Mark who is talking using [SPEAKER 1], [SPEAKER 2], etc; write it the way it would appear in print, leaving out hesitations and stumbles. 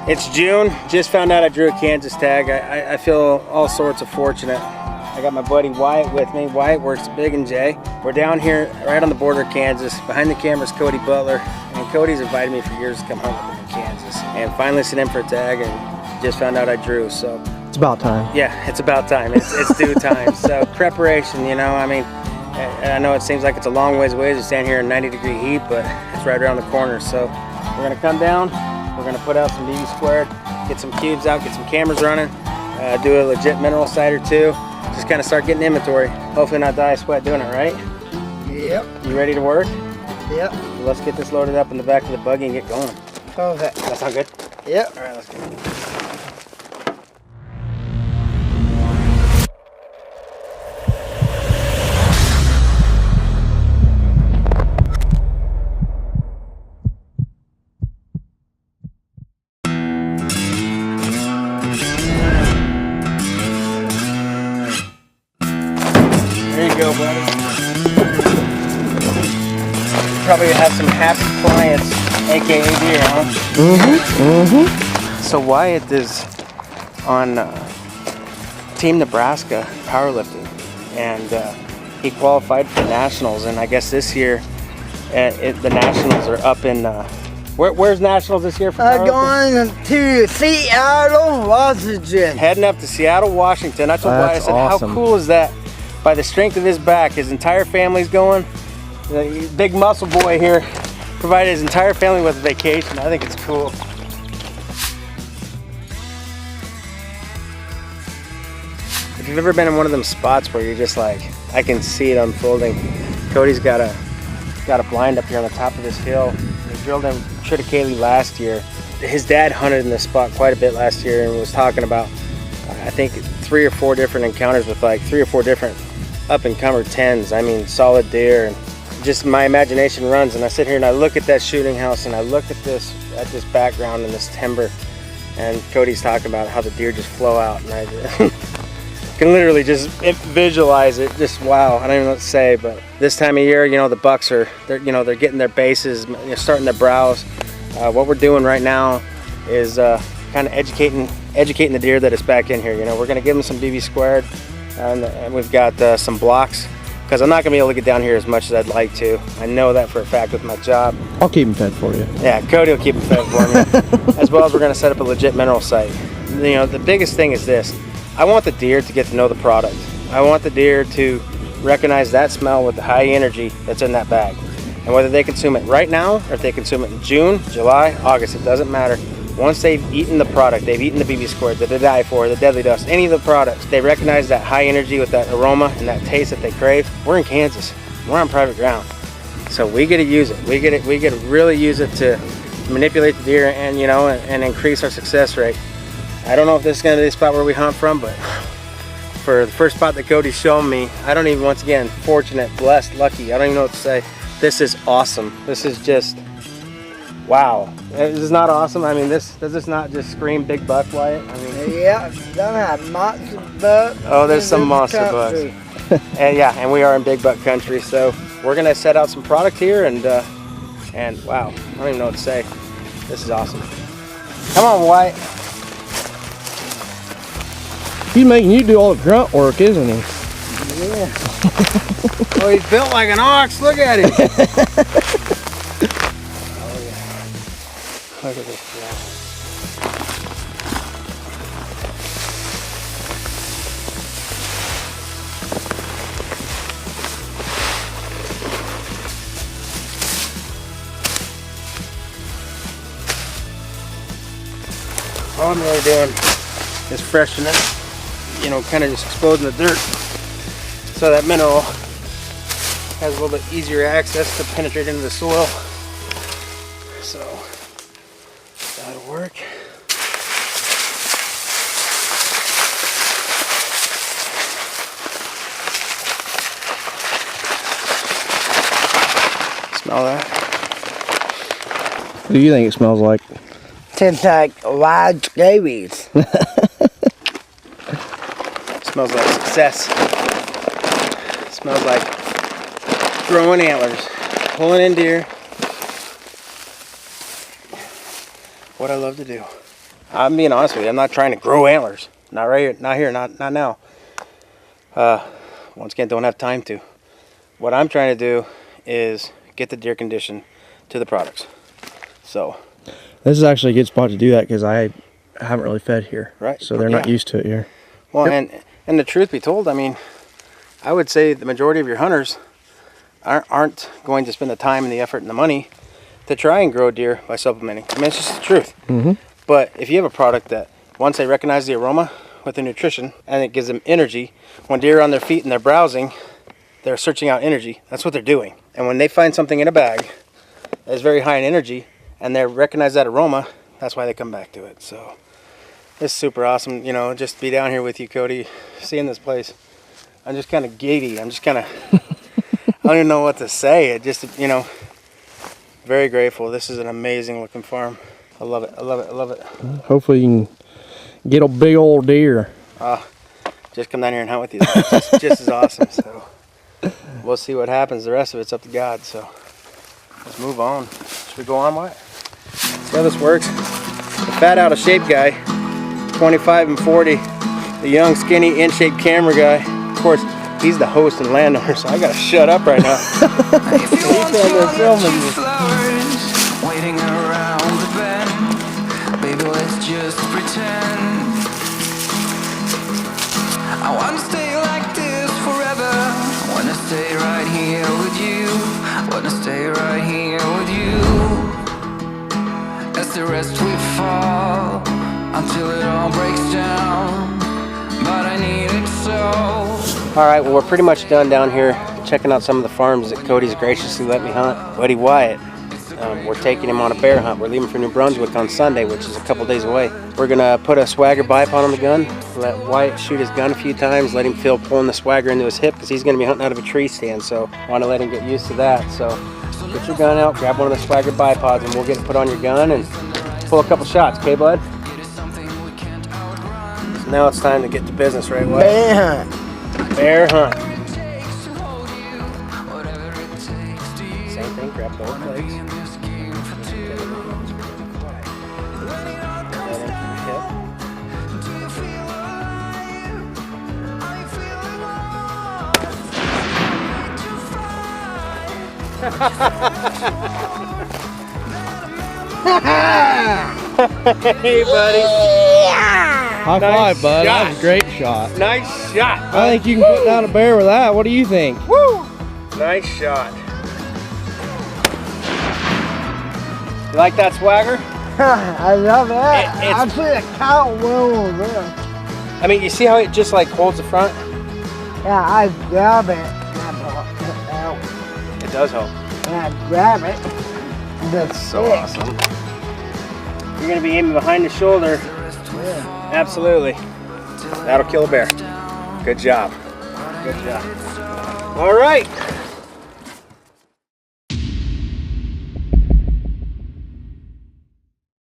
[SPEAKER 1] It's June. Just found out I drew a Kansas tag. I feel all sorts of fortunate. I got my buddy Wyatt with me. Wyatt works at Big&J. We're down here right on the border of Kansas. Behind the camera is Cody Butler. And Cody's invited me for years to come home with him in Kansas. And finally sent in for a tag and just found out I drew. So
[SPEAKER 2] it's about time.
[SPEAKER 1] Yeah, it's about time. It's due time. So preparation, you know, I mean, I know it seems like it's a long ways away to stand here in 90-degree heat, but it's right around the corner. So we're gonna come down. We're gonna put out some BB squared, get some cubes out, get some cameras running, do a legit mineral sight or two, just kind of start getting inventory. Hopefully not die of sweat doing it, right?
[SPEAKER 3] Yep.
[SPEAKER 1] You ready to work?
[SPEAKER 3] Yep.
[SPEAKER 1] Let's get this loaded up in the back of the buggy and get going.
[SPEAKER 3] Okay.
[SPEAKER 1] That sound good?
[SPEAKER 3] Yep.
[SPEAKER 1] All right, let's go. There you go, buddy. Probably have some happy clients, aka deer, huh? So Wyatt is on Team Nebraska powerlifting, and he qualified for nationals. And I guess this year, the nationals are up in. Where's nationals this year for powerlifting?
[SPEAKER 3] Going to Seattle, Washington.
[SPEAKER 1] Heading up to Seattle, Washington. I told Wyatt, I said,
[SPEAKER 2] awesome.
[SPEAKER 1] How cool is that? By the strength of his back, his entire family's going. The big muscle boy here provided his entire family with a vacation. I think it's cool. If you've ever been in one of them spots where you're just like, I can see it unfolding. Cody's got a blind up here on the top of this hill. He drilled in triticale last year. His dad hunted in this spot quite a bit last year and was talking about, I think, 3 or 4 different encounters with like 3 or 4 different up-and-comer 10s. I mean, solid deer. And just my imagination runs, and I sit here and I look at that shooting house and I look at this background and this timber, and Cody's talking about how the deer just flow out, and I can literally just visualize it. Just wow, I don't even know what to say. But this time of year, you know, the bucks are they're getting their bases, starting their browse. What we're doing right now is kind of educating the deer that is back in here. You know, we're gonna give them some BB squared, and we've got some blocks, because I'm not gonna be able to get down here as much as I'd like to. I know that for a fact with my job.
[SPEAKER 2] I'll keep them fed for you.
[SPEAKER 1] Yeah, Cody will keep them fed for me. As well as we're gonna set up a legit mineral site. You know, the biggest thing is this. I want the deer to get to know the product. I want the deer to recognize that smell with the high energy that's in that bag. And whether they consume it right now, or if they consume it in June, July, August, it doesn't matter. Once they've eaten the product, they've eaten the BB squared, the Die For, the Deadly Dust, any of the products, they recognize that high energy with that aroma and that taste that they crave. We're in Kansas. We're on private ground. So we get to use it. We get to really use it to manipulate the deer and, you know, and increase our success rate. I don't know if this is going to be the spot where we hunt from, but for the first spot that Cody's shown me, I don't even, once again, fortunate, blessed, lucky, I don't even know what to say. This is awesome. This is just, wow. This is not awesome. I mean, does this not just scream big buck, Wyatt? I mean,
[SPEAKER 3] Yeah, don't have monster bucks.
[SPEAKER 1] Oh, there's some monster bucks. And yeah, and we are in big buck country, so we're gonna set out some product here, and wow, I don't even know what to say. This is awesome. Come on, Wyatt.
[SPEAKER 2] He's making you do all the grunt work, isn't he?
[SPEAKER 1] Yeah. Oh, he's built like an ox. Look at him. Oh yeah. Look at this guy. All I'm really doing is freshening, you know, kind of just exposing the dirt so that mineral has a little bit easier access to penetrate into the soil. So that'll work. Smell that?
[SPEAKER 2] What do you think it smells like?
[SPEAKER 3] Tastes like wild scabies.
[SPEAKER 1] Smells like success. Smells like throwing antlers, pulling in deer. What I love to do. I'm being honest with you. I'm not trying to grow antlers. Not right here, not now. Once again, don't have time to. What I'm trying to do is get the deer condition to the products. So
[SPEAKER 2] This is actually a good spot to do that because I haven't really fed here.
[SPEAKER 1] Right.
[SPEAKER 2] So they're not used to it here.
[SPEAKER 1] Well, and the truth be told, I mean, I would say the majority of your hunters aren't going to spend the time and the effort and the money to try and grow deer by supplementing. I mean, it's just the truth.
[SPEAKER 2] Mm-hmm.
[SPEAKER 1] But if you have a product that once they recognize the aroma with the nutrition and it gives them energy, when deer are on their feet and they're browsing, they're searching out energy. That's what they're doing. And when they find something in a bag that is very high in energy and they recognize that aroma, that's why they come back to it. So it's super awesome, you know, just be down here with you, Cody, seeing this place. I'm just kind of giddy. I'm just kind of, I don't even know what to say. It just, you know, very grateful. This is an amazing looking farm. I love it. I love it. I love it.
[SPEAKER 2] Hopefully you can get a big old deer.
[SPEAKER 1] Just come down here and hunt with you. It's just as awesome. So we'll see what happens. The rest of it's up to God. So let's move on. Should we go on, Wyatt? See how this works? The fat, out of shape guy, 25 and 40. The young, skinny, in shape camera guy. Of course, he's the host and landowner, so I gotta shut up right now.
[SPEAKER 4] If you want to filming flowers waiting around the bend, baby, let's just pretend. I wanna stay like this forever. I wanna stay right here with you. I wanna stay right here with you. As the rest we fall until it all breaks down. But I need it so.
[SPEAKER 1] Alright, well, we're pretty much done down here checking out some of the farms that Cody's graciously let me hunt. Buddy Wyatt, we're taking him on a bear hunt. We're leaving for New Brunswick on Sunday, which is a couple days away. We're gonna put a Swagger Bipod on the gun, let Wyatt shoot his gun a few times, let him feel pulling the Swagger into his hip because he's gonna be hunting out of a tree stand, so I want to let him get used to that. So get your gun out, grab one of the Swagger Bipods, and we'll get it put on your gun and pull a couple shots, okay, bud? So now it's time to get to business, right, Wyatt?
[SPEAKER 3] Bear hunt.
[SPEAKER 1] Bear hunt. Same thing, grab both legs. Hey, buddy.
[SPEAKER 2] High five, bud.
[SPEAKER 1] shot.
[SPEAKER 2] That was a great shot.
[SPEAKER 1] Nice shot.
[SPEAKER 2] I think you can put down a bear with that. What do you think?
[SPEAKER 1] Woo! Nice shot. You like that Swagger?
[SPEAKER 3] I love that.
[SPEAKER 1] It's-
[SPEAKER 3] I put a cow well on there.
[SPEAKER 1] I mean, you see how it just like holds the front?
[SPEAKER 3] Yeah, I grab it. And I pull it out.
[SPEAKER 1] It does help.
[SPEAKER 3] And I grab it. That's
[SPEAKER 1] So awesome. You're gonna be aiming behind the shoulder.
[SPEAKER 3] Yeah.
[SPEAKER 1] Absolutely. That'll kill a bear. Good job. Good job. All right.